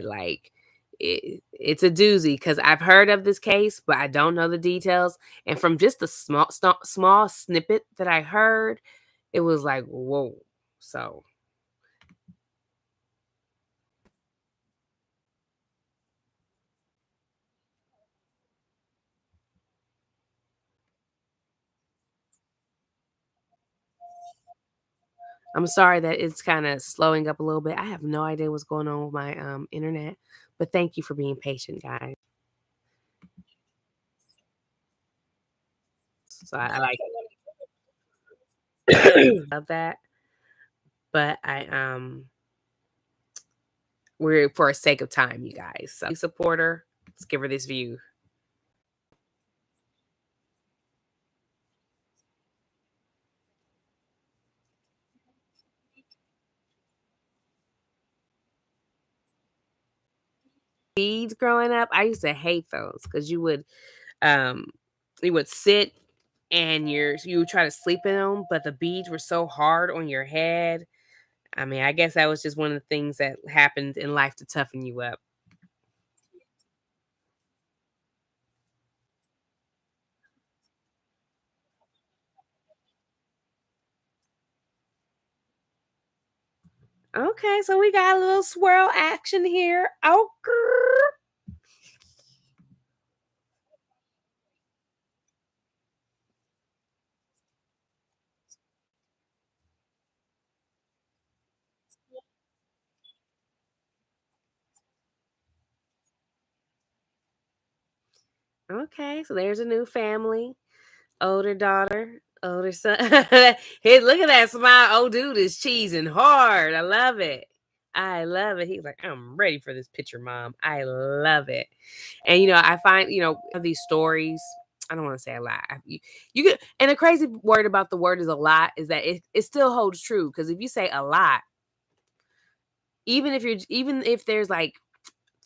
like it's a doozy because I've heard of this case, but I don't know the details. And from just the small snippet that I heard, it was like, whoa. So I'm sorry that it's kind of slowing up a little bit. I have no idea what's going on with my internet, but thank you for being patient, guys. So I like love that, but I we're for a sake of time, you guys. So supporter, let's give her this view. Beads growing up, I used to hate those because um you would sit and you would try to sleep in them, but the beads were so hard on your head. I mean, I guess that was just one of the things that happened in life to toughen you up. Okay, so we got a little swirl action here. Oh, okay, so there's a new family. Older daughter, older son. Hey, look at that smile. Old dude is cheesing hard. I love it. I love it. He's like, I'm ready for this picture, mom. I love it. And I find, these stories. I don't want to say a lot. You get, and the crazy word about the word is a lot is that it still holds true. Because if you say a lot, even if there's like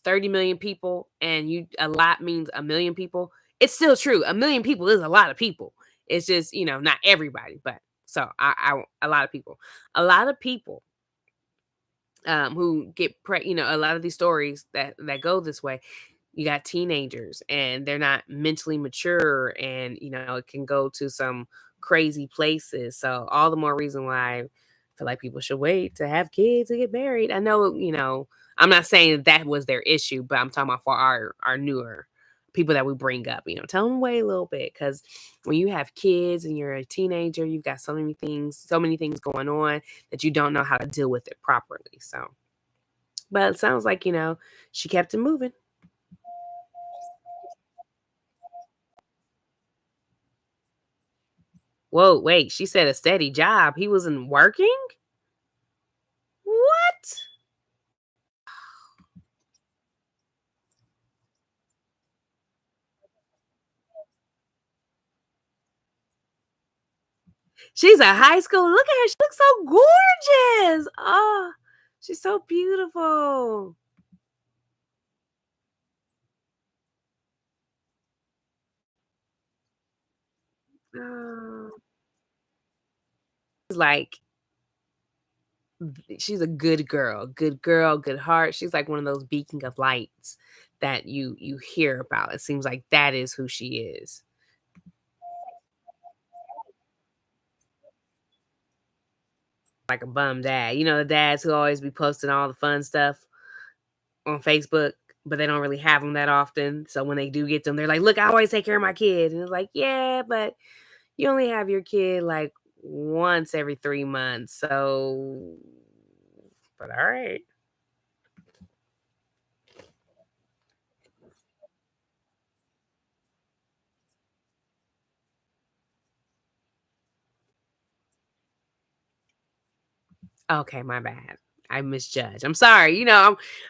30 million people and a lot means a million people, it's still true. A million people is a lot of people. It's just, not everybody, but so a lot of people. A lot of people who get a lot of these stories that go this way, you got teenagers and they're not mentally mature and it can go to some crazy places. So all the more reason why I feel like people should wait to have kids and get married. I know, I'm not saying that was their issue, but I'm talking about for our newer people that we bring up, tell them to wait a little bit because when you have kids and you're a teenager, you've got so many things going on that you don't know how to deal with it properly. So, but it sounds like, she kept it moving. Whoa, wait, she said a steady job. He wasn't working? What? She's a high school. Look at her. She looks so gorgeous. Oh, she's so beautiful. Oh. Like, she's a good girl, good heart. She's like one of those beacon of lights that you hear about. It seems like that is who she is. Like a bum dad. You know the dads who always be posting all the fun stuff on Facebook, but they don't really have them that often. So when they do get them, they're like, "Look, I always take care of my kid." And it's like, "Yeah, but you only have your kid like once every 3 months." So, but all right. Okay, my bad. I misjudged. I'm sorry.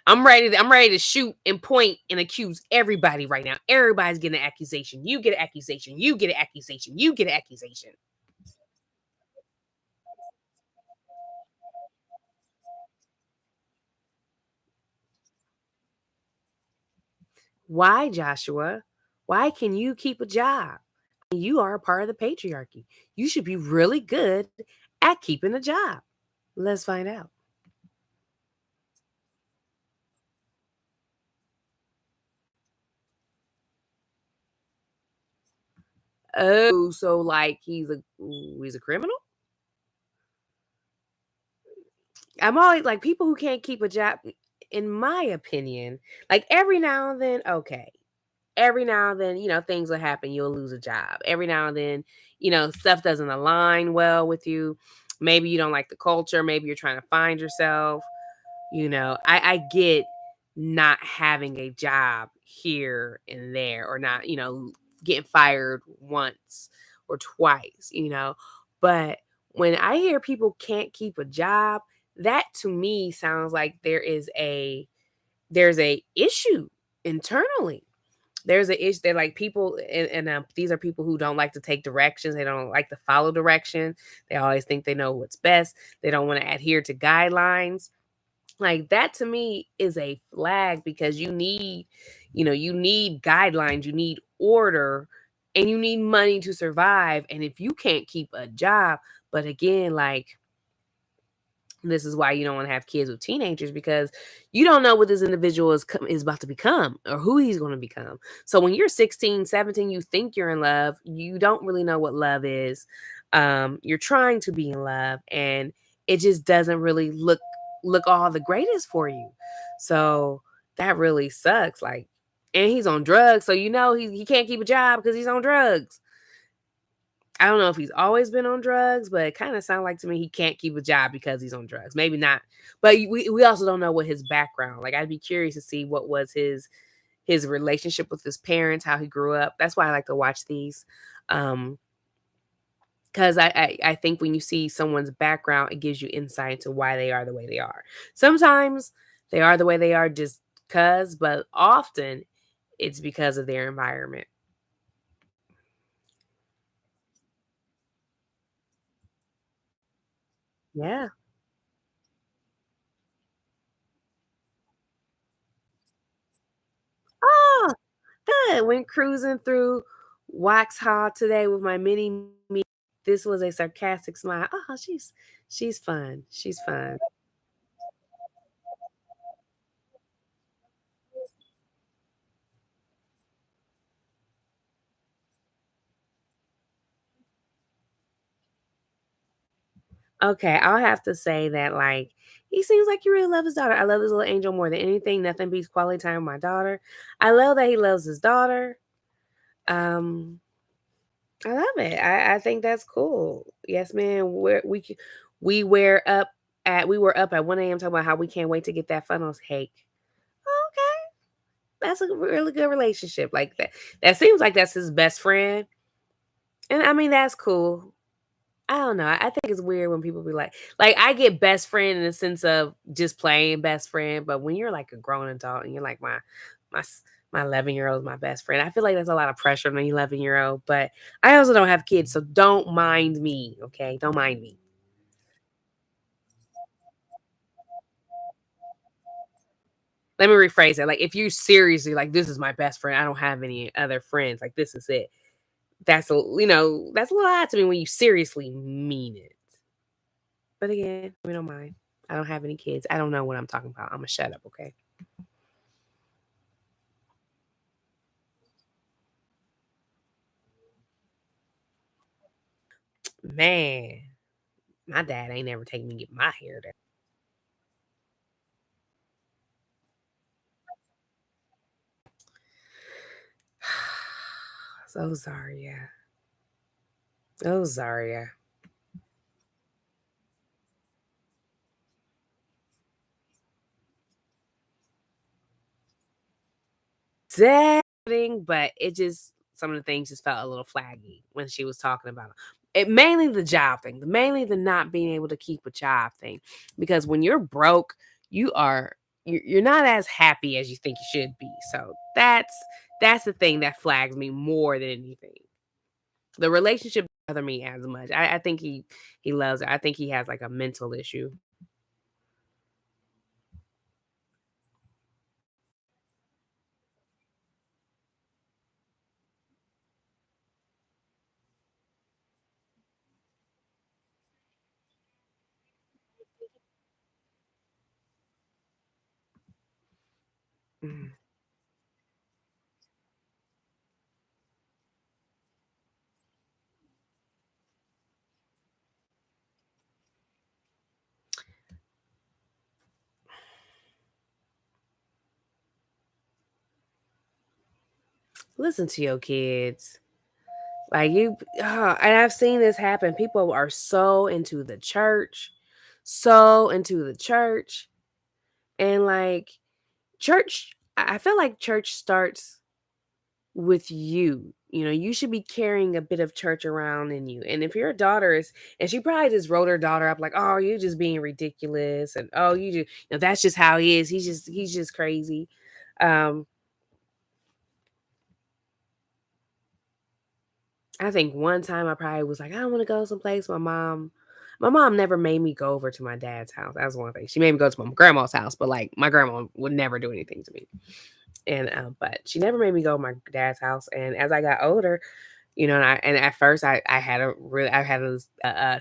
I'm ready to shoot and point and accuse everybody right now. Everybody's getting an accusation. You get an accusation. You get an accusation. You get an accusation. Why, Joshua? Why can you keep a job? You are a part of the patriarchy. You should be really good at keeping a job. Let's find out. Oh, so, like, he's a criminal? I'm always like, people who can't keep a job, in my opinion, like, every now and then, okay. Every now and then, things will happen, you'll lose a job. Every now and then, stuff doesn't align well with you. Maybe you don't like the culture, maybe you're trying to find yourself. I get not having a job here and there, or not, getting fired once or twice. But when I hear people can't keep a job, that to me sounds like there's a issue internally. There's a issue. They're like people, and these are people who don't like to take directions. They don't like to follow direction. They always think they know what's best. They don't want to adhere to guidelines. Like, that to me is a flag, because you need guidelines, you need order, and you need money to survive. And if you can't keep a job, but again, like, this is why you don't want to have kids with teenagers, because you don't know what this individual is about to become, or who he's going to become. So when you're 16, 17, you think you're in love, you don't really know what love is. You're trying to be in love, and it just doesn't really look all the greatest for you. So that really sucks. Like, and he's on drugs, so he can't keep a job because he's on drugs. I don't know if he's always been on drugs, but it kinda sounds like to me he can't keep a job because he's on drugs. Maybe not, but we also don't know what his background. Like, I'd be curious to see what was his relationship with his parents, how he grew up. That's why I like to watch these, um, 'cause I think when you see someone's background, it gives you insight into why they are the way they are. Sometimes they are the way they are just 'cause, but often it's because of their environment. Yeah. Oh! Good. Went cruising through Waxhaw today with my mini me. This was a sarcastic smile. Oh, she's fun. She's fun. Okay, I'll have to say that, like, he seems like he really loves his daughter. I love this little angel more than anything. Nothing beats quality time with my daughter. I love that he loves his daughter. Um, I love it. I think that's cool. Yes, man. We were up we were up at 1 a.m. talking about how we can't wait to get that funnel cake. Okay. That's a really good relationship. Like, that seems like that's his best friend, and I mean, that's cool. I don't know, I think it's weird when people be like, I get best friend in the sense of just playing best friend, but when you're, like, a grown adult and you're like, my s my 11-year-old is my best friend, I feel like there's a lot of pressure on an 11-year-old, but I also don't have kids, so don't mind me, okay? Don't mind me. Let me rephrase it, like, if you seriously like, "This is my best friend, I don't have any other friends, like, this is it." That's a little odd to me when you seriously mean it. But again, we don't mind. I don't have any kids. I don't know what I'm talking about. Imma shut up, okay? Man, my dad ain't never taken me to get my hair done. So sorry, yeah. So sorry, yeah. But it just some of the things just felt a little flaggy when she was talking about it. Mainly the job thing, mainly the not being able to keep a job thing. Because when you're broke, you're not as happy as you think you should be. So that's the thing that flags me more than anything. The relationship doesn't bother me as much. I think he loves her. I think he has like a mental issue. Mhm. Listen to your kids. Like and I've seen this happen. People are so into the church, and like church. I feel like church starts with you. You know, you should be carrying a bit of church around in you. And if your daughter is, and she probably just wrote her daughter up like, "Oh, you're just being ridiculous," and "Oh, that's just how he is. He's just crazy." Um, I think one time I probably was like, "I want to go someplace." My mom never made me go over to my dad's house. That was one thing. She made me go to my grandma's house, but like my grandma would never do anything to me. And but she never made me go to my dad's house. And as I got older, and at first I had I had those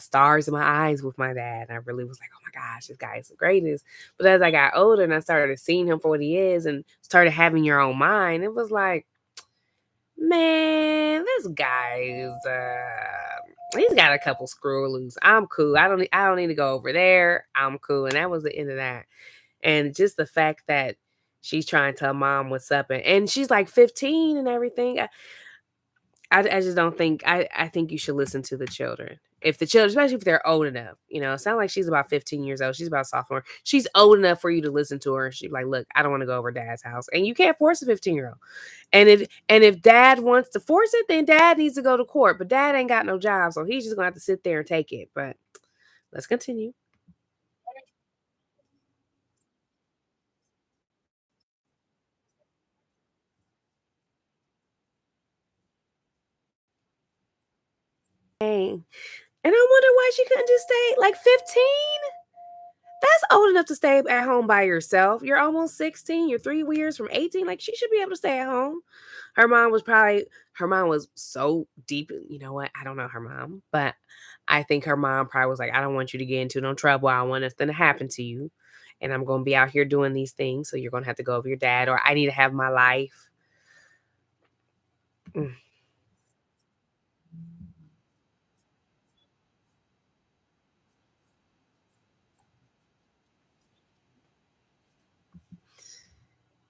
stars in my eyes with my dad. And I really was like, oh my gosh, this guy is the greatest. But as I got older and I started seeing him for what he is and started having your own mind, it was like, man, this guy is he's got a couple screw loose. I'm cool. I don't need to go over there. I'm cool. And that was the end of that. And just the fact that she's trying to tell mom what's up and she's like 15 and everything. I just don't think I think you should listen to the children. If the children, especially if they're old enough, it sounds like she's about 15 years old. She's about sophomore. She's old enough for you to listen to her. And she's like, look, I don't want to go over dad's house. And you can't force a 15-year-old. And if dad wants to force it, then dad needs to go to court. But dad ain't got no job, so he's just gonna have to sit there and take it. But let's continue. Dang. And I wonder why she couldn't just stay like 15. That's old enough to stay at home by yourself. You're almost 16. You're 3 years from 18. Like she should be able to stay at home. Her mom was so deep. You know what? I don't know her mom, but I think her mom probably was like, I don't want you to get into no trouble. I don't want nothing to happen to you. And I'm gonna be out here doing these things. So you're gonna have to go over your dad, or I need to have my life. Mm.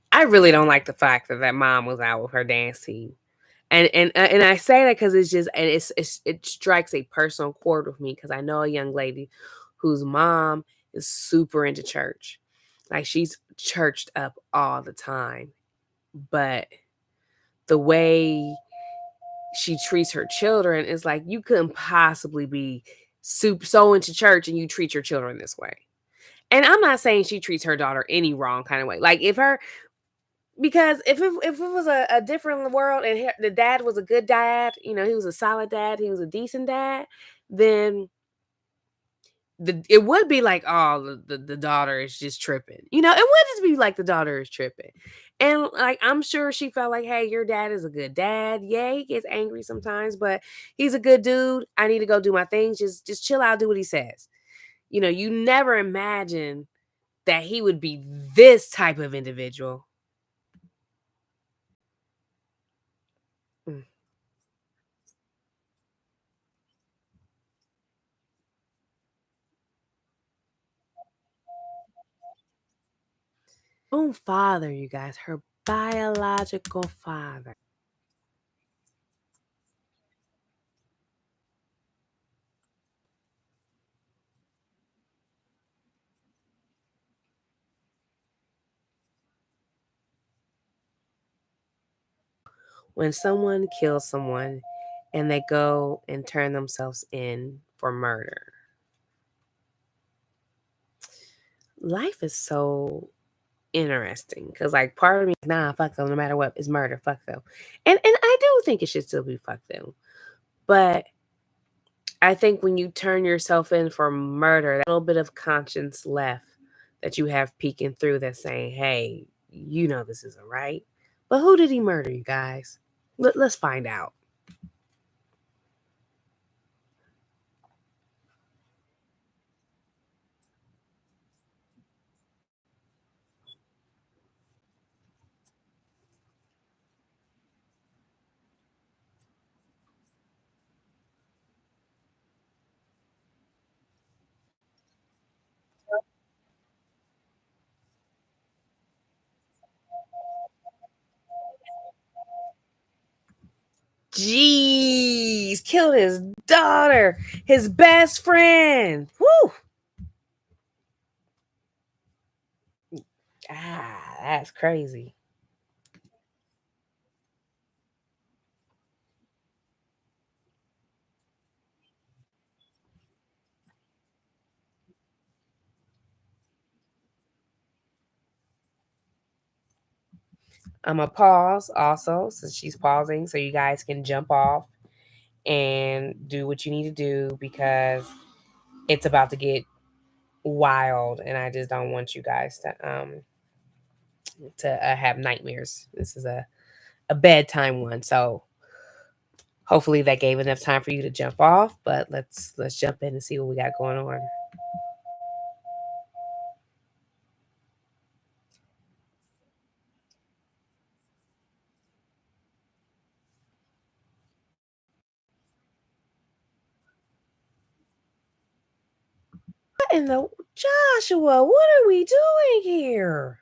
I really don't like the fact that that mom was out with her dance team. And I say that because it's just and it strikes a personal chord with me because I know a young lady whose mom is super into church. Like she's churched up all the time. But the way she treats her children is like you couldn't possibly be so into church and you treat your children this way. And I'm not saying she treats her daughter any wrong kind of way. Like if her because if it was a different world and the dad was a good dad, he was a solid dad, he was a decent dad, then it would be like, oh, the daughter is just tripping. It would just be like the daughter is tripping. And like I'm sure she felt like, hey, your dad is a good dad. Yeah, he gets angry sometimes, but he's a good dude. I need to go do my things. Just chill out, do what he says. You never imagine that he would be this type of individual. Mm. Own father, you guys, her biological father. When someone kills someone and they go and turn themselves in for murder, life is so interesting because, like, part of me is, nah, fuck them, no matter what, it's murder, fuck them. And I do think it should still be fuck them. But I think when you turn yourself in for murder, that little bit of conscience left that you have peeking through that's saying, hey, this isn't right. But who did he murder, you guys? Let's find out. Jeez, killed his daughter, his best friend. Woo! Ah, that's crazy. I'm gonna pause also since she's pausing so you guys can jump off and do what you need to do because it's about to get wild and I just don't want you guys to have nightmares. This is a bedtime one. So hopefully that gave enough time for you to jump off, but let's jump in and see what we got going on. What in the Joshua, what are we doing here?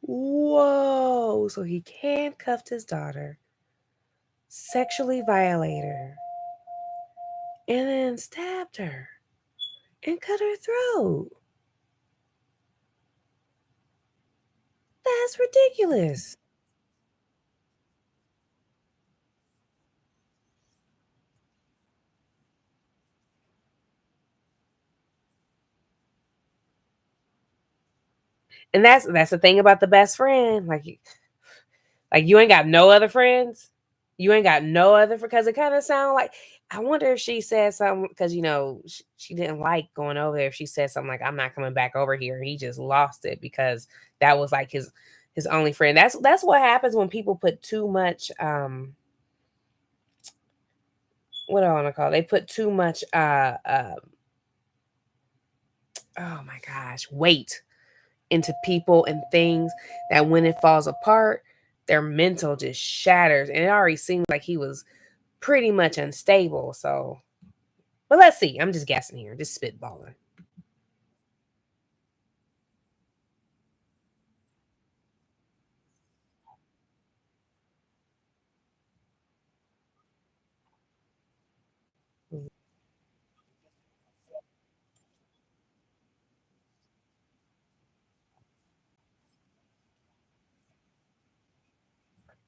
Whoa. So he handcuffed his daughter, sexually violated her, and then stabbed her and cut her throat. That's ridiculous. And that's the thing about the best friend. Like you ain't got no other friends. You ain't got no other because it kind of sound like I wonder if she said something because she didn't like going over there. If she said something like "I'm not coming back over here," he just lost it because that was like his only friend. That's what happens when people put too much what do I want to call it? They put too much oh my gosh weight into people and things that when it falls apart, their mental just shatters. And it already seemed like he was pretty much unstable. So, but let's see. I'm just guessing here, just spitballing. Mm.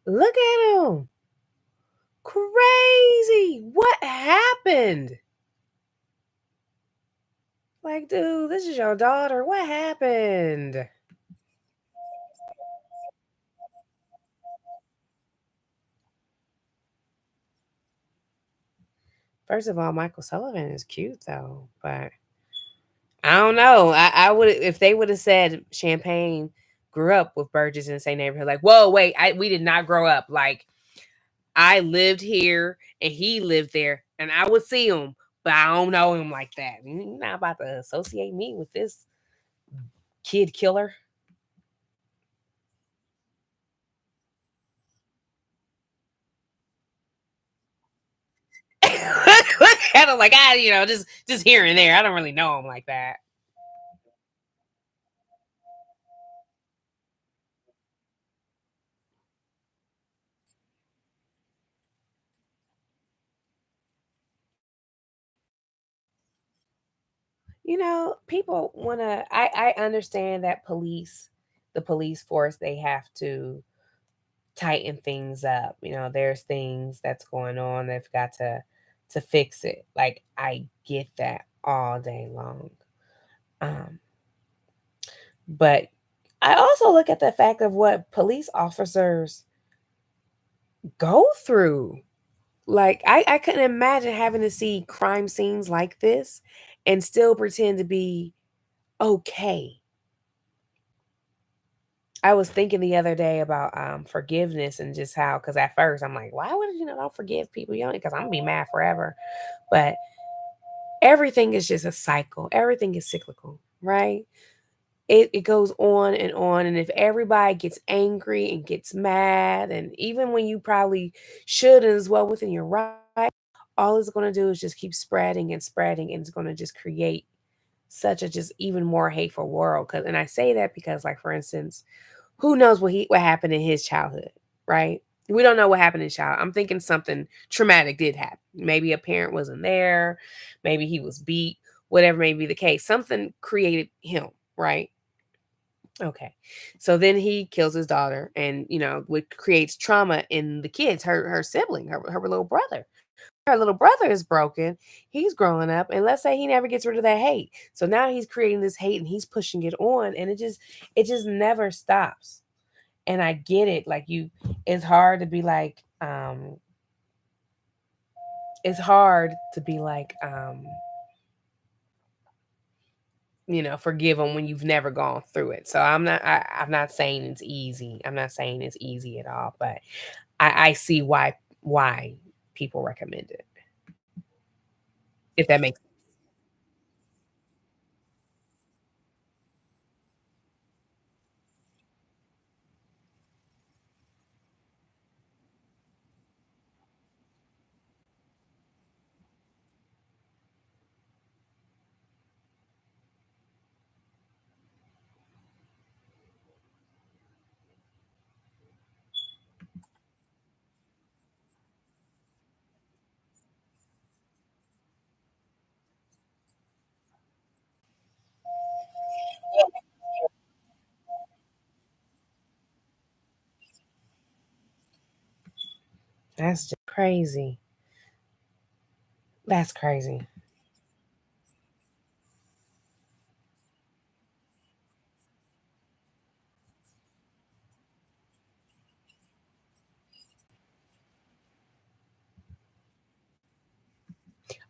Look at him. Crazy. What happened? Like, dude, this is your daughter. What happened? First of all, Michael Sullivan is cute though, but I don't know. I would if they would have said Champagne grew up with Burgess in the same neighborhood. Like, whoa, wait, we did not grow up. Like, I lived here and he lived there, and I would see him, but I don't know him like that. You're not about to associate me with this kid killer. Kind of like just here and there. I don't really know him like that. People want to. I understand that the police force, they have to tighten things up. There's things that's going on. They've got to fix it. Like I get that all day long. Um, but I also look at the fact of what police officers go through. Like I couldn't imagine having to see crime scenes like this and still pretend to be okay. I was thinking the other day about forgiveness and just how, because at first I'm like, why would don't forgive people? Because I'm gonna be mad forever. But everything is just a cycle. Everything is cyclical, right? It goes on and on. And if everybody gets angry and gets mad, and even when you probably should and is well within your right, all it's going to do is just keep spreading and spreading, and it's going to just create such a just even more hateful world. Cause, and I say that because, like, for instance, who knows what happened in his childhood, right? We don't know what happened in his child. I'm thinking something traumatic did happen. Maybe a parent wasn't there, maybe he was beat, whatever may be the case. Something created him, right? Okay. So then he kills his daughter, and what creates trauma in the kids, her sibling, her little brother. Her little brother is broken. He's growing up, and let's say he never gets rid of that hate. So now he's creating this hate and he's pushing it on, and it just never stops. And I get it. Like, it's hard to be like, it's hard to be like, forgive them when you've never gone through it. So I'm not saying it's easy. I'm not saying it's easy at all, but I see why people recommend it. If that makes That's just crazy. That's crazy.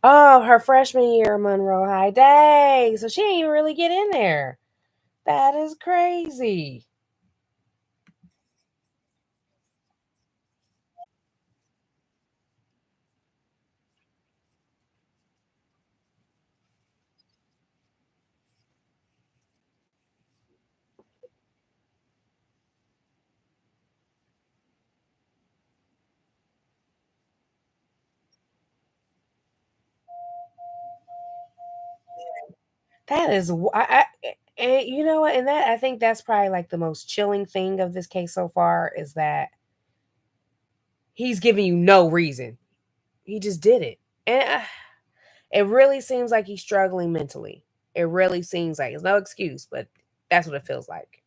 Oh, her freshman year at Monroe High. Dang. So she didn't even really get in there. That is crazy. That is, and you know what? And that, I think that's probably like the most chilling thing of this case so far, is that he's giving you no reason. He just did it. And it really seems like he's struggling mentally. It really seems like it's no excuse, but that's what it feels like.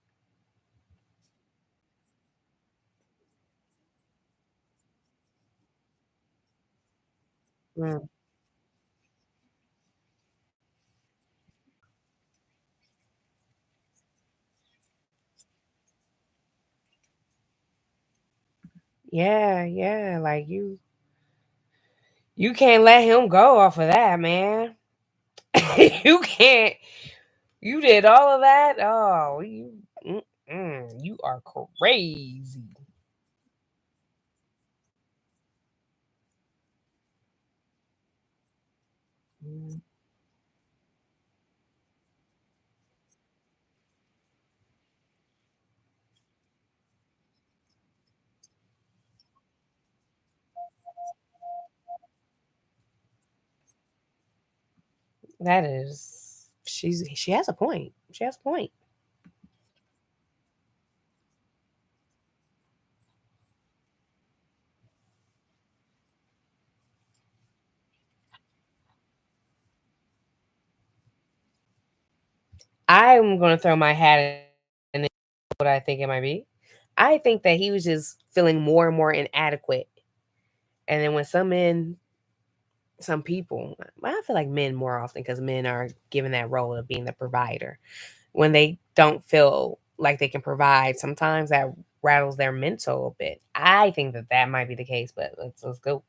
Mm. Yeah, yeah. Like, you can't let him go off of that, man. You can't. You did all of that. Oh, you are crazy. Mm, that is, she has a point. She has a point. I'm gonna throw my hat in what I think it might be. I think that he was just feeling more and more inadequate. And then when some people, I feel like men more often, because men are given that role of being the provider. When they don't feel like they can provide, sometimes that rattles their mental a bit. I think that that might be the case, but let's go.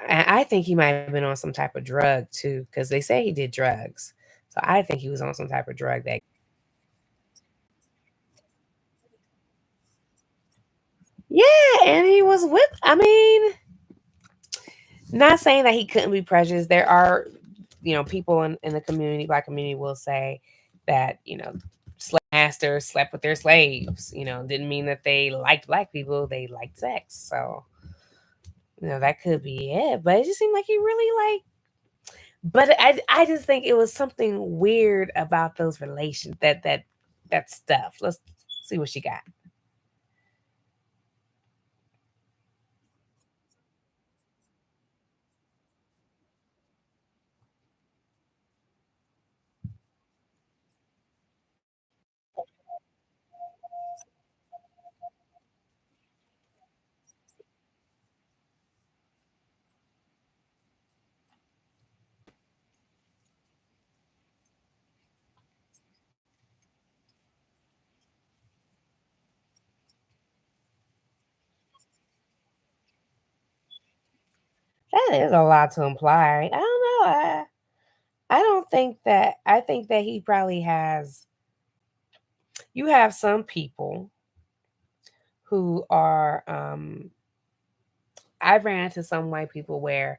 I think he might have been on some type of drug too, because they say he did drugs. So I think he was on some type of drug that. Yeah, and he was with I mean, not saying that he couldn't be prejudiced. There are, people in the community, black community will say that, slave masters slept with their slaves, didn't mean that they liked black people, they liked sex. So, that could be it. But it just seemed like he really like but I just think it was something weird about those relations that stuff. Let's see what she got. That is a lot to imply. I don't know. I don't think that I think that he probably has you have some people who are I've ran into some white people where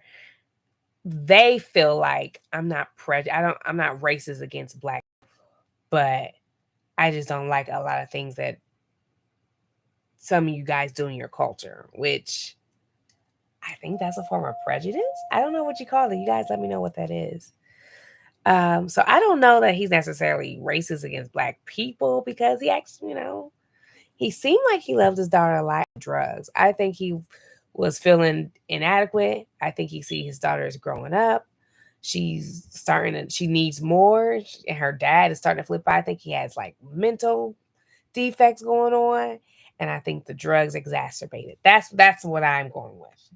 they feel like I'm not racist against black, but I just don't like a lot of things that some of you guys do in your culture, which I think that's a form of prejudice. I don't know what you call it. You guys let me know what that is. So I don't know that he's necessarily racist against black people because he actually, he seemed like he loved his daughter a lot of drugs. I think he was feeling inadequate. I think he see his daughter is growing up. She needs more, and her dad is starting to flip out. I think he has like mental defects going on, and I think the drugs exacerbated. That's what I'm going with.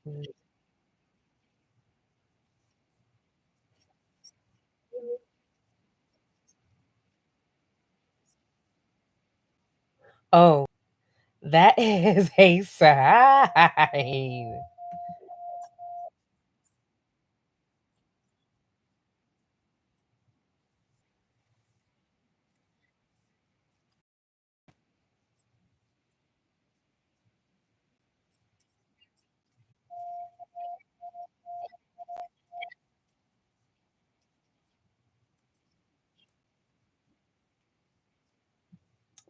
Mm. Oh, that is a sign.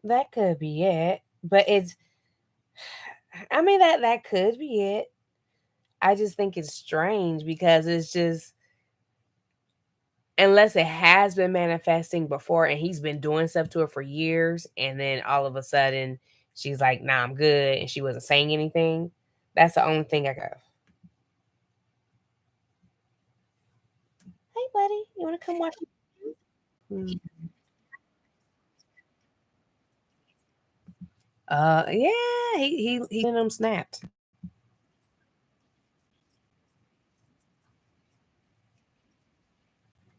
That could be it. But I mean that could be it. I just think it's strange because it's just unless it has been manifesting before and he's been doing stuff to her for years and then all of a sudden she's like, "Nah, I'm good," and she wasn't saying anything. That's the only thing I got. Hey buddy, you wanna come watch? Mm. Yeah, he sent them snaps.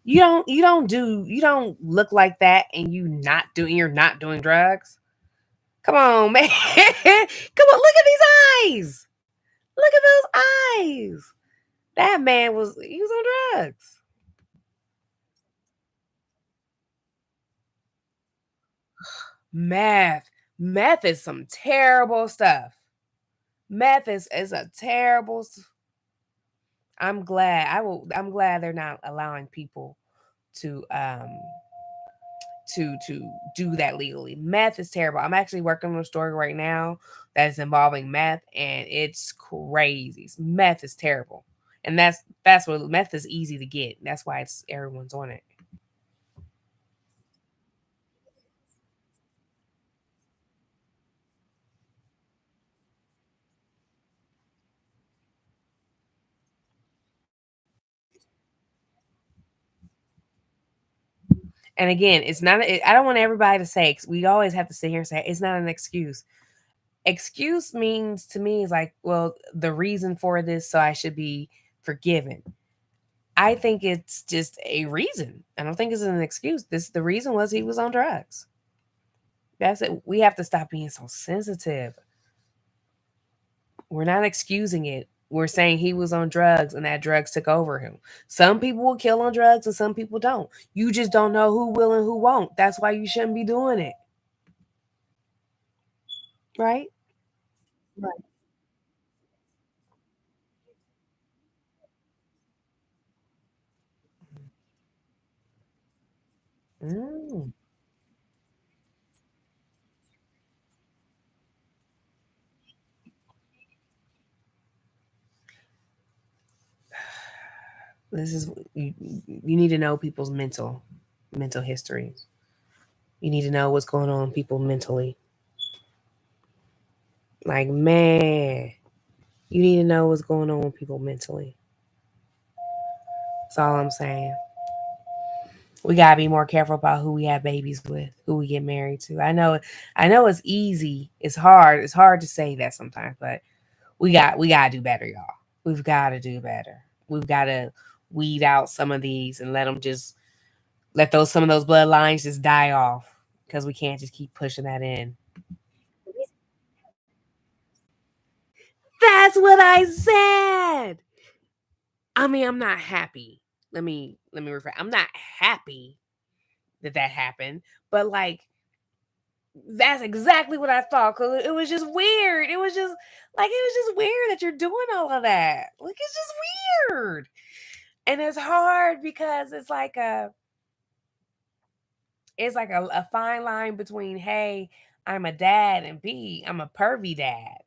You don't look like that and you're not doing drugs. Come on, man. Come on, look at these eyes. Look at those eyes. That man he was on drugs. Meth. Meth is some terrible stuff. Meth is a terrible I'm glad they're not allowing people to to do that legally. Meth is terrible. I'm actually working on a story right now that's involving meth, and it's crazy. Meth is terrible, and that's what meth is easy to get. That's why it's everyone's on it. And again, it's not. I don't want everybody to say we always have to sit here and say it's not an excuse. Excuse means to me is like, well, the reason for this, so I should be forgiven. I think it's just a reason. I don't think it's an excuse. This the reason was he was on drugs. That's it. We have to stop being so sensitive. We're not excusing it. We're saying he was on drugs and that drugs took over him. Some people will kill on drugs and some people don't. You just don't know who will and who won't. That's why you shouldn't be doing it. Right? Right. Mm. This is you need to know people's mental histories. You need to know what's going on with people mentally. Like, man, you need to know what's going on with people mentally. That's all I'm saying. We gotta be more careful about who we have babies with, who we get married to. I know it's easy. It's hard. It's hard to say that sometimes, but we gotta do better, y'all. We've gotta do better. We've gotta weed out some of these and let them just let those some of those bloodlines just die off because we can't just keep pushing that in. That's what I said. I mean, I'm not happy. Let me rephrase. I'm not happy that that happened, but like that's exactly what I thought because it was just weird. It was just like it was just weird that you're doing all of that. Like it's just weird, and it's hard because it's like a fine line between hey, I'm a dad and B, I'm a pervy dad.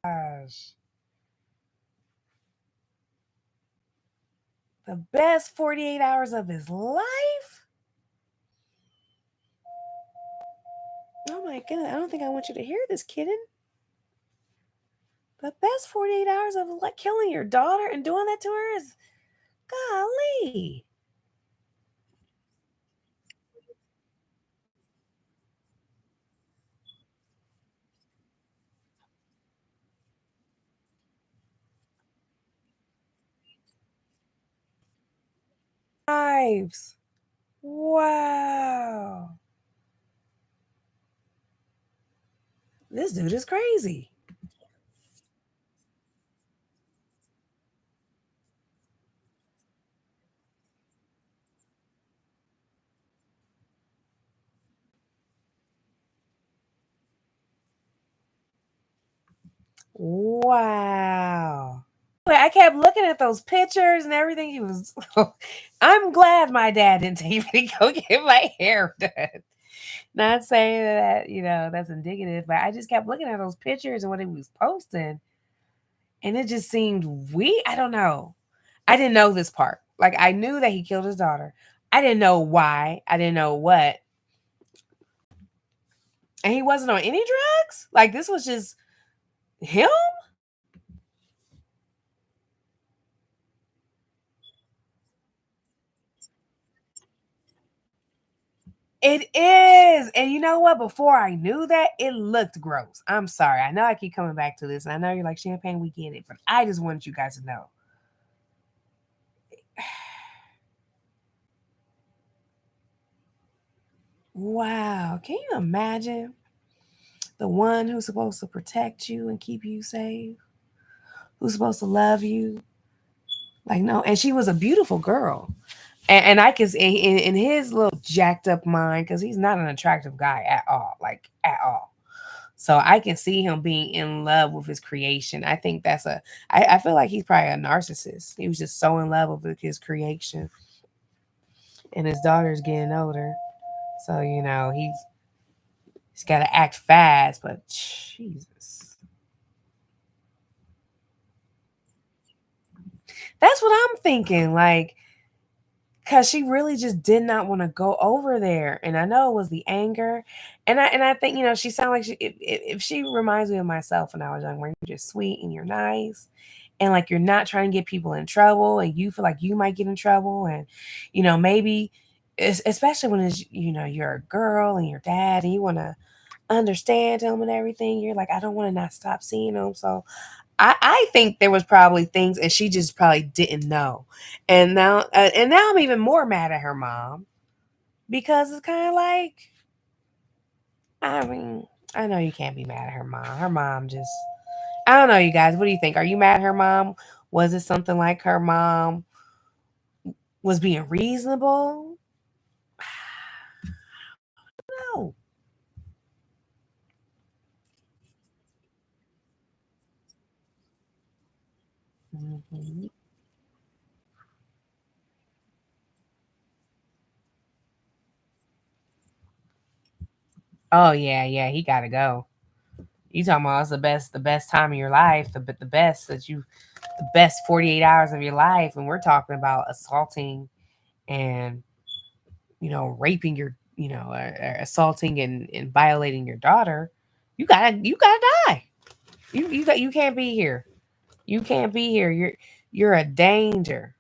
Gosh, the best 48 hours of his life. Oh my goodness, I don't think I want you to hear this, kitten. The best 48 hours of like killing your daughter and doing that to her is golly. Lives. Wow. This dude is crazy. Wow. I kept looking at those pictures and everything. He was. I'm glad my dad didn't take me to go get my hair done. Not saying that that's indicative, but I just kept looking at those pictures and what he was posting, and it just seemed weird. I don't know. I didn't know this part. Like I knew that he killed his daughter. I didn't know why. I didn't know what. And he wasn't on any drugs. Like this was just him. It is. And you know what? Before I knew that, it looked gross. I'm sorry. I know I keep coming back to this, and I know you're like, Champagne, we get it. But I just wanted you guys to know. Wow. Can you imagine the one who's supposed to protect you and keep you safe? Who's supposed to love you? Like, no. And she was a beautiful girl. And I can see in his little jacked up mind, because he's not an attractive guy at all, like at all. So I can see him being in love with his creation. I think I feel like he's probably a narcissist. He was just so in love with his creation. And his daughter's getting older. So, he's got to act fast, but Jesus. That's what I'm thinking. Like, because she really just did not want to go over there. And I know it was the anger. And I think, she sounds like if she reminds me of myself when I was young, where you're just sweet and you're nice and like you're not trying to get people in trouble and you feel like you might get in trouble, and maybe especially when it's you're a girl and your dad and you want to understand him and everything, you're like, I don't want to not stop seeing him. So I think there was probably things and she just probably didn't know, and now I'm even more mad at her mom because it's kind of like, I mean, I know you can't be mad at her mom. Her mom just, I don't know, you guys. What do you think? Are you mad at her mom? Was it something like her mom was being reasonable? No. Hmm. Oh yeah, yeah. He got to go. You talking about it's the best time of your life, the best that you, the best 48 hours of your life, and we're talking about assaulting and raping your, assaulting and violating your daughter. You gotta die. You can't be here. You can't be here. You're a danger.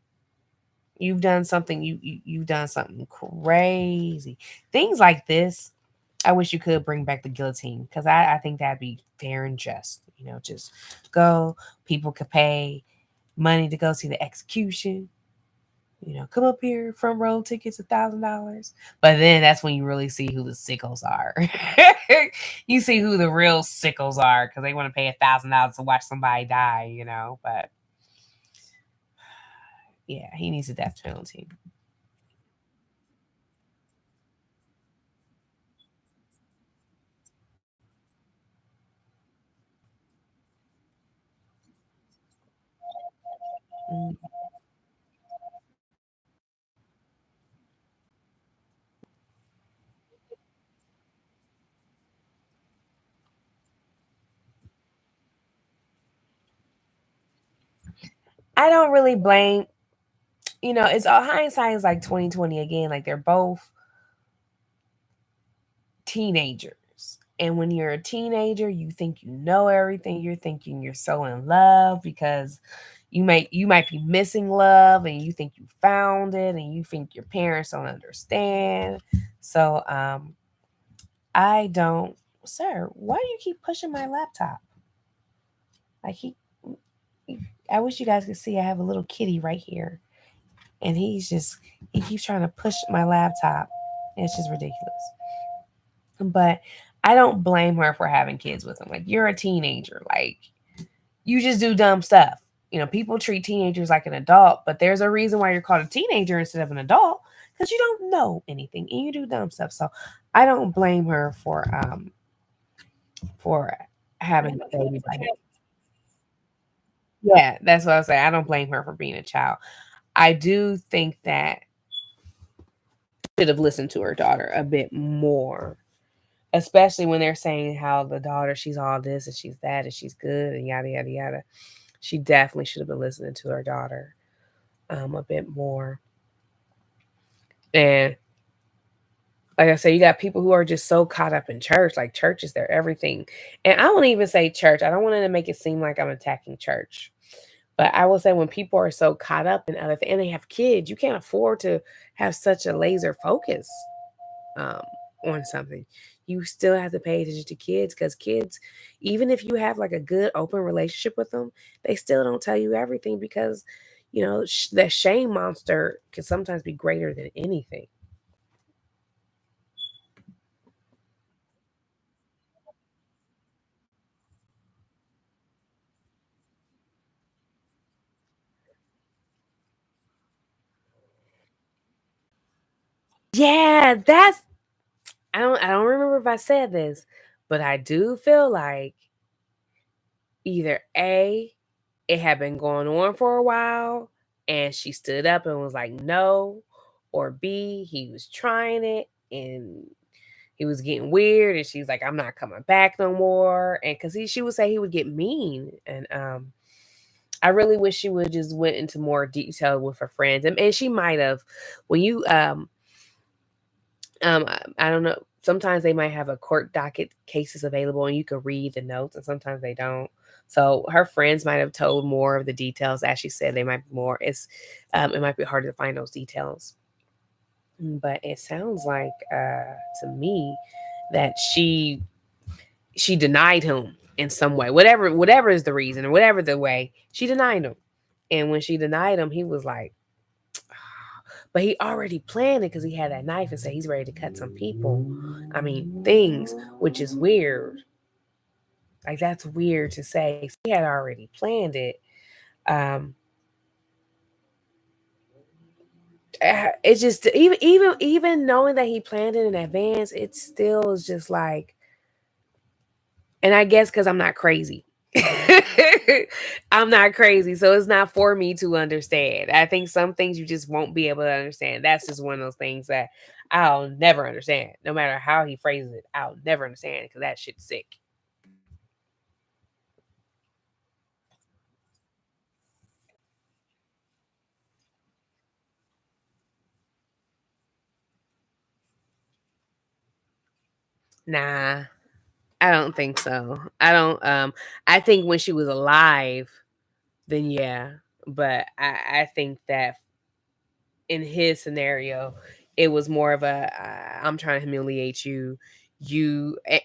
You've done something crazy. Things like this, I wish you could bring back the guillotine because I think that'd be fair and just. Just go. People could pay money to go see the execution. Come up here, front row tickets, $1,000. But then that's when you really see who the sickles are. You see who the real sickles are because they want to pay $1,000 to watch somebody die. But yeah, he needs a death penalty. Mm. I don't really blame. It's all hindsight is like 2020 again. Like they're both teenagers. And when you're a teenager, you think you know everything. You're thinking you're so in love because you might be missing love and you think you found it and you think your parents don't understand. So I don't, sir, why do you keep pushing my laptop? Like I wish you guys could see I have a little kitty right here. And he keeps trying to push my laptop. It's just ridiculous. But I don't blame her for having kids with him. Like you're a teenager. Like you just do dumb stuff. People treat teenagers like an adult, but there's a reason why you're called a teenager instead of an adult because you don't know anything and you do dumb stuff. So I don't blame her for having a baby by him. Yeah, that's what I was saying. I don't blame her for being a child. I do think that should have listened to her daughter a bit more, especially when they're saying how the daughter, she's all this and she's that and she's good and yada yada yada. She definitely should have been listening to her daughter a bit more. And like I said, you got people who are just so caught up in church. Like church is their everything. And I won't even say church. I don't want to make it seem like I'm attacking church. But I will say when people are so caught up in other things and they have kids, you can't afford to have such a laser focus um, on something. You still have to pay attention to kids because kids, even if you have like a good open relationship with them, they still don't tell you everything because, that shame monster can sometimes be greater than anything. Yeah, I don't remember if I said this, but I do feel like either A, it had been going on for a while and she stood up and was like, no, or B, he was trying it and he was getting weird and she's like, I'm not coming back no more. And because she would say he would get mean. And I really wish she would just went into more detail with her friends. And she might have when you I don't know. sometimes they might have a court docket cases available and you could read the notes, and sometimes they don't. So her friends might have told more of the details. As she said, they might be more. It might be harder to find those details. But it sounds like to me that she denied him in some way. Whatever is the reason, or whatever the way, she denied him. And when she denied him, he was like, but he already planned it because he had that knife and said he's ready to cut some people. I mean, things, which is weird. Like that's weird to say. He had already planned it. Um, it's just even knowing that he planned it in advance, it still is just like, and I guess because I'm not crazy. I'm not crazy, so it's not for me to understand. I think some things you just won't be able to understand. That's just one of those things that I'll never understand. No matter how he phrases it, I'll never understand because that shit's sick. Nah, I don't think so. I don't. I think when she was alive, then yeah. But I think that in his scenario, it was more of a I'm trying to humiliate you,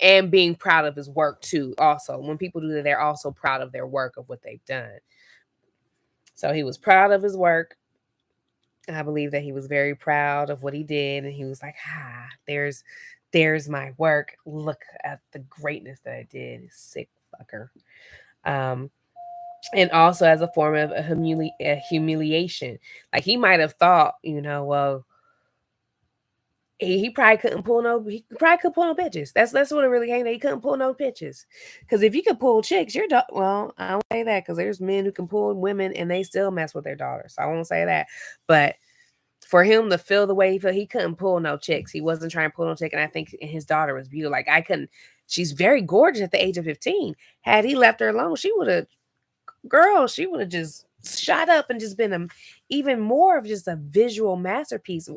and being proud of his work too. Also, when people do that, they're also proud of their work of what they've done. So he was proud of his work. I believe that he was very proud of what he did, and he was like, "Ah, there's my work. Look at the greatness that I did, sick fucker." Um, and also as a form of a humiliation. Like he might have thought, well, he probably couldn't pull no he probably could pull no bitches. That's what it really came to. He couldn't pull no bitches. Because if you could pull chicks, well, I don't say that because there's men who can pull women and they still mess with their daughters. So I won't say that. But for him to feel the way he felt, he couldn't pull no chicks. He wasn't trying to pull no chick. And I think his daughter was beautiful. Like I couldn't, she's very gorgeous at the age of 15. Had he left her alone, she would have just shot up and just been even more of just a visual masterpiece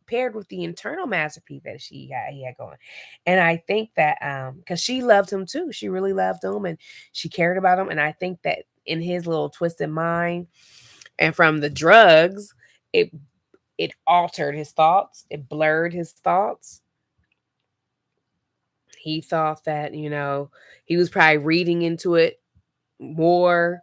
paired with the internal masterpiece that he had going. And I think that because she loved him too, she really loved him and she cared about him. And I think that in his little twisted mind and from the drugs, it it altered his thoughts, it blurred his thoughts. He thought that he was probably reading into it more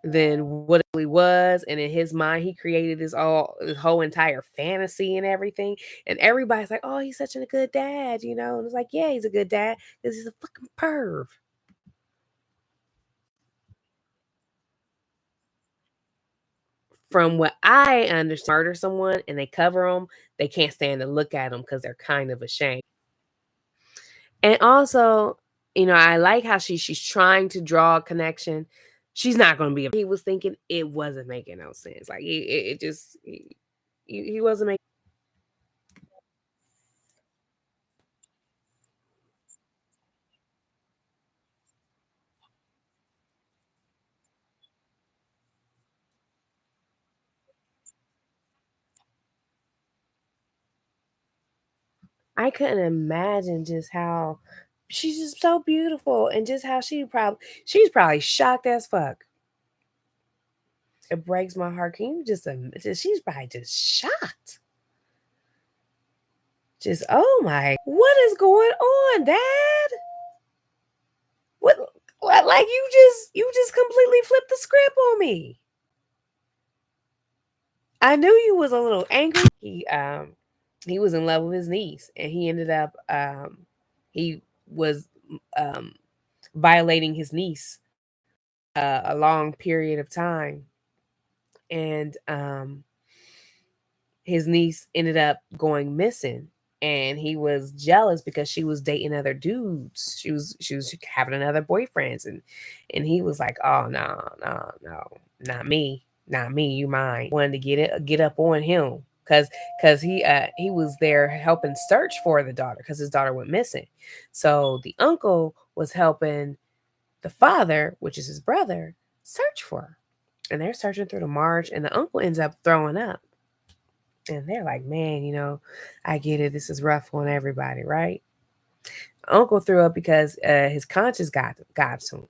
than what it really was. And in his mind, he created this whole entire fantasy and everything. And everybody's like, "Oh, he's such a good dad," And it's like, yeah, he's a good dad because he's a fucking perv. From what I understand, murder someone and they cover them, they can't stand to look at them because they're kind of ashamed. And also, I like how she's trying to draw a connection. She's not going to be. He was thinking it wasn't making no sense. Like it just he wasn't making. I couldn't imagine just how she's just so beautiful and just how she's probably shocked as fuck. It breaks my heart. Can you just she's probably just shocked. Just oh my, what is going on, Dad? What like you just completely flipped the script on me. I knew you was a little angry. He was in love with his niece and he ended up he was um violating his niece a long period of time. And his niece ended up going missing. And he was jealous because she was dating other dudes. She was having another boyfriends, and he was like, "Oh no, no, no, not me, not me. You mine." Wanted to get up on him because he was there helping search for the daughter because his daughter went missing. So the uncle was helping the father, which is his brother, search for her. And they're searching through the marsh, and the uncle ends up throwing up. And they're like, man, I get it. This is rough on everybody, right? Uncle threw up because his conscience got to him.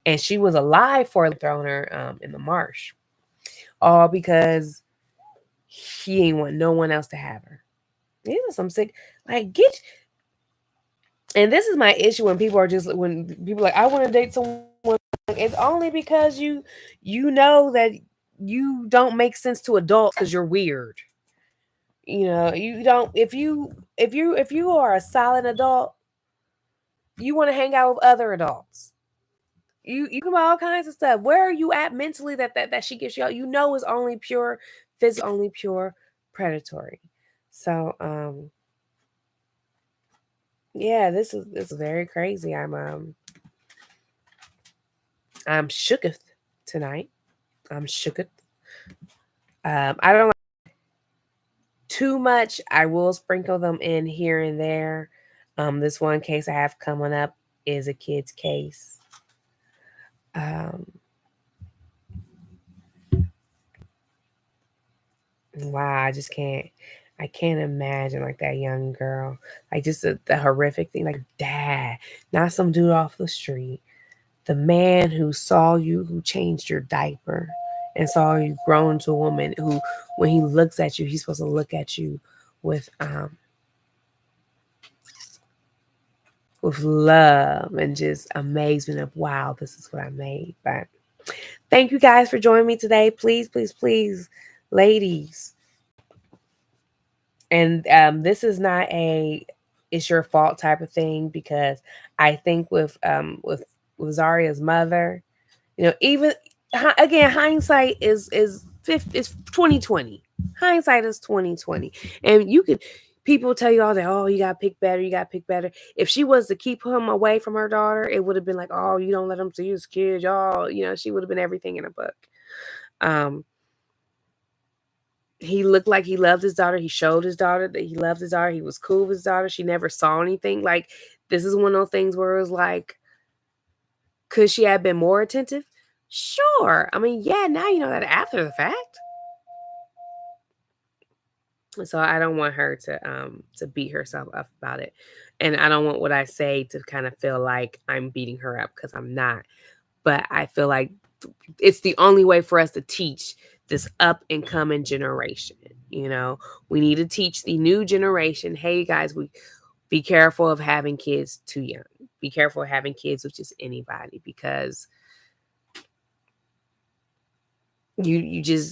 And she was alive for throwing her in the marsh. All because he ain't want no one else to have her. These are some sick, like, get. And this is my issue when people like, I want to date someone. It's only because you know that you don't make sense to adults because you're weird. You don't, if you are a solid adult, you want to hang out with other adults. You can buy all kinds of stuff. Where are you at mentally that she gives you out? Is only pure physical, only pure predatory. So yeah, this is very crazy. I'm shooketh tonight. I'm shooketh. I don't like too much. I will sprinkle them in here and there. This one case I have coming up is a kid's case. Wow, I can't imagine like that young girl, like just the horrific thing, like dad, not some dude off the street, the man who saw you, who changed your diaper and saw you grow into a woman, who, when he looks at you, he's supposed to look at you with love and just amazement of, wow, this is what I made. But thank you guys for joining me today. Please, please, please, ladies. And this is not a it's your fault type of thing, because I think with Zaria's mother, even again, hindsight is 2020. Hindsight is 2020, and people tell you all that, oh, you gotta pick better, you gotta pick better. If she was to keep him away from her daughter, it would have been like, oh, you don't let him see his kids, y'all. She would have been everything in a book. He looked like he loved his daughter. He showed his daughter that he loved his daughter. He was cool with his daughter. She never saw anything. Like, this is one of those things where it was like, could she have been more attentive? Sure. I mean, yeah, now you know that after the fact. So I don't want her to beat herself up about it. And I don't want what I say to kind of feel like I'm beating her up, because I'm not. But I feel like it's the only way for us to teach this up and coming generation. We need to teach the new generation, hey guys, we be careful of having kids too young. Be careful of having kids with just anybody, because you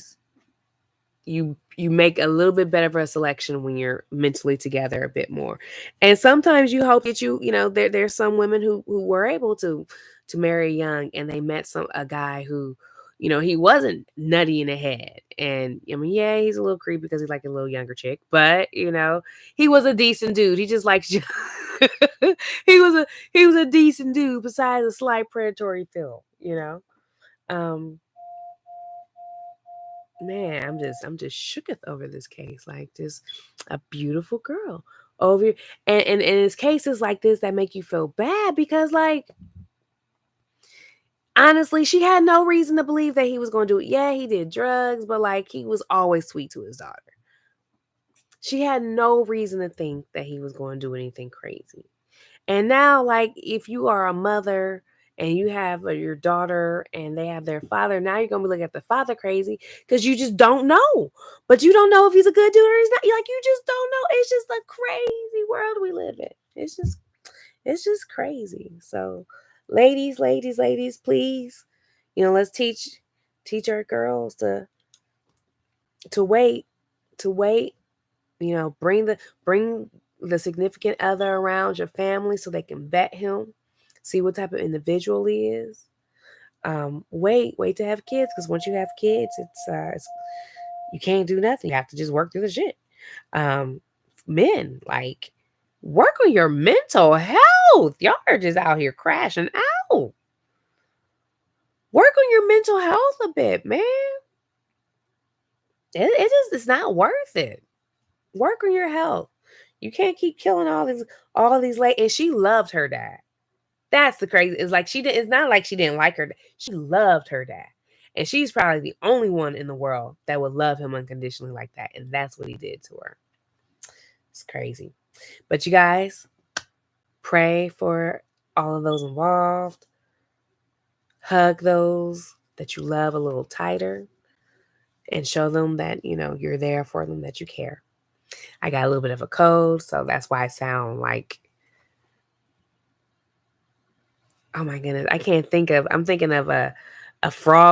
make a little bit better of a selection when you're mentally together a bit more. And sometimes you hope that there's some women who were able to marry young, and they met a guy who, he wasn't nutty in the head. And I mean, yeah, he's a little creepy because he's like a little younger chick, but he was a decent dude. He just likes he was a decent dude besides a slight predatory feel, man, I'm just shooketh over this case. Like, just a beautiful girl over here. And it's cases like this that make you feel bad, because, like, honestly, she had no reason to believe that he was going to do it. Yeah, he did drugs, but like, he was always sweet to his daughter. She had no reason to think that he was going to do anything crazy. And now, like, if you are a mother and you have your daughter and they have their father, now you're going to be looking at the father crazy because you just don't know. But you don't know if he's a good dude or he's not. Like, you just don't know. It's just a crazy world we live in. It's just crazy. So, ladies, please, let's teach our girls to wait, bring the significant other around your family so they can vet him, see what type of individual he is. Wait to have kids, because once you have kids, it's you can't do nothing. You have to just work through the shit. Men, like, work on your mental health. Y'all are just out here crashing out. Work on your mental health a bit, man. It's not worth it. Work on your health. You can't keep killing all these late. And she loved her dad. That's the crazy. It's like it's not like she didn't like her. She loved her dad. And she's probably the only one in the world that would love him unconditionally like that. And that's what he did to her. It's crazy. But you guys, pray for all of those involved. Hug those that you love a little tighter and show them that, you know, you're there for them, that you care. I got a little bit of a cold, so that's why I sound like, oh my goodness, I can't think of, I'm thinking of a frog